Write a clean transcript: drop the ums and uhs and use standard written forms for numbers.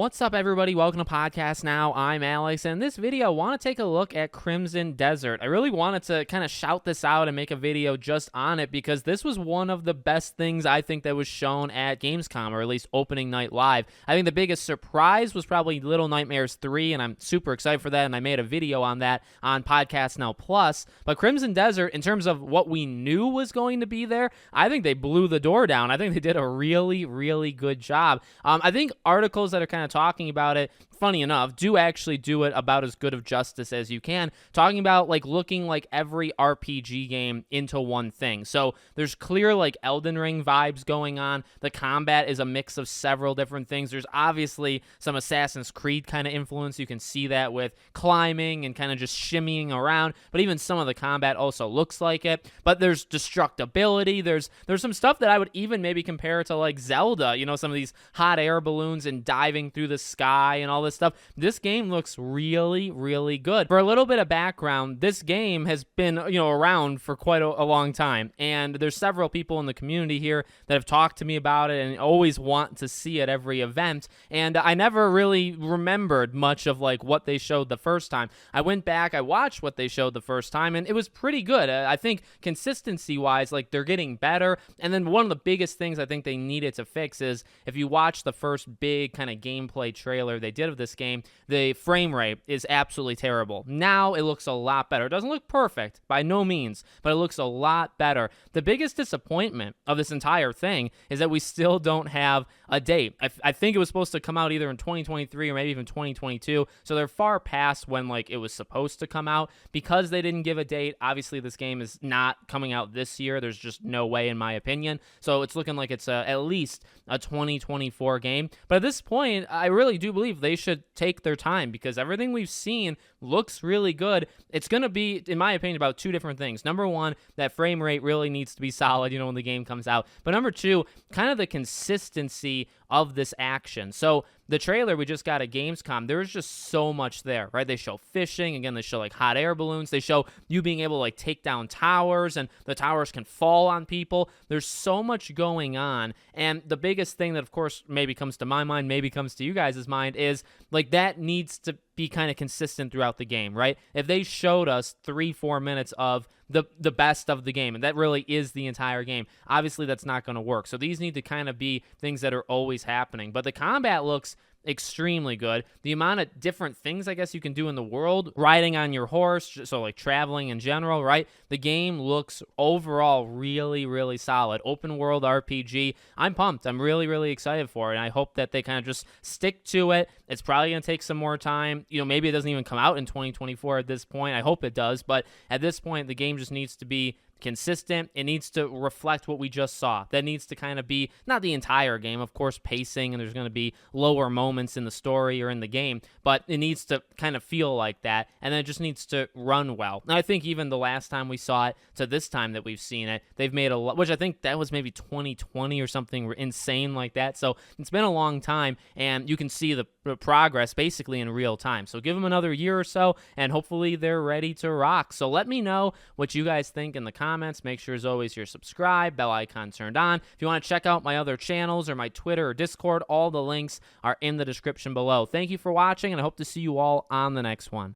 What's up, everybody? Welcome to Podcast Now. I'm Alex, and in this video, I want to take a look at Crimson Desert. I really wanted to kind of shout this out and make a video just on it because this was one of the best things I think that was shown at Gamescom, or at least opening night live. I think the biggest surprise was probably Little Nightmares 3, and I'm super excited for that, and I made a video on that on Podcast Now Plus. But Crimson Desert, in terms of what we knew was going to be there, I think they blew the door down. I think they did a really, really good job. I think articles that are kind of talking about it, funny enough, do actually do it about as good of justice as you can, talking about like looking like every RPG game into one thing. So there's clear like Elden Ring vibes going on. The combat is a mix of several different things. There's obviously some Assassin's Creed kind of influence. You can see that with climbing and kind of just shimmying around, but even some of the combat also looks like it. But there's destructibility. There's some stuff that I would even maybe compare to like Zelda, you know, some of these hot air balloons and diving through the sky and all this stuff. This game looks really, really good. For a little bit of background, this game has been, around for quite a long time, and there's several people in the community here that have talked to me about it and always want to see it every event, and I never really remembered much of like what they showed the first time. I went back, I watched what they showed the first time, and it was pretty good. I think consistency-wise, like, they're getting better, and then one of the biggest things I think they needed to fix is, if you watch the first big kind of gameplay trailer they did of this game, the frame rate is absolutely terrible. Now it looks a lot better. It doesn't look perfect by no means, but it looks a lot better. The biggest disappointment of this entire thing is that we still don't have a date. I think it was supposed to come out either in 2023 or maybe even 2022, so they're far past when like it was supposed to come out. Because they didn't give a date, obviously this game is not coming out this year. There's just no way, in my opinion. So it's looking like it's at least a 2024 game. But at this point, I really do believe they should take their time, because everything we've seen looks really good. It's going to be, in my opinion, about two different things. Number one, that frame rate really needs to be solid, when the game comes out. But number two, kind of the consistency of this action. So the trailer we just got at Gamescom, there's just so much there, right? They show fishing. Again, they show like hot air balloons. They show you being able to like take down towers, and the towers can fall on people. There's so much going on. And the biggest thing that, of course, maybe comes to my mind, maybe comes to you guys' mind, is like that needs to be kind of consistent throughout the game, right? If they showed us 3-4 minutes of the best of the game, and that really is the entire game, obviously that's not going to work. So these need to kind of be things that are always happening. But the combat looks extremely good. The amount of different things I guess you can do in the world, riding on your horse, so like traveling in general, right? The game looks overall really, really solid. Open world RPG. I'm pumped. I'm really, really excited for it, and I hope that they kind of just stick to it. It's probably going to take some more time. Maybe it doesn't even come out in 2024 at this point. I hope it does, but at this point, the game just needs to be consistent. It needs to reflect what we just saw. That needs to kind of be, not the entire game, of course, pacing, and there's going to be lower moments in the story or in the game, but it needs to kind of feel like that, and then it just needs to run well. And I think even the last time we saw it to this time that we've seen it, they've made a lot, which I think that was maybe 2020 or something insane like that. So it's been a long time, and you can see the progress basically in real time. So give them another year or so, and hopefully they're ready to rock. So let me know what you guys think in the comments. Make sure, as always, you're subscribed, bell icon turned on. If you want to check out my other channels or my Twitter or Discord, all the links are in the description below. Thank you for watching, and I hope to see you all on the next one.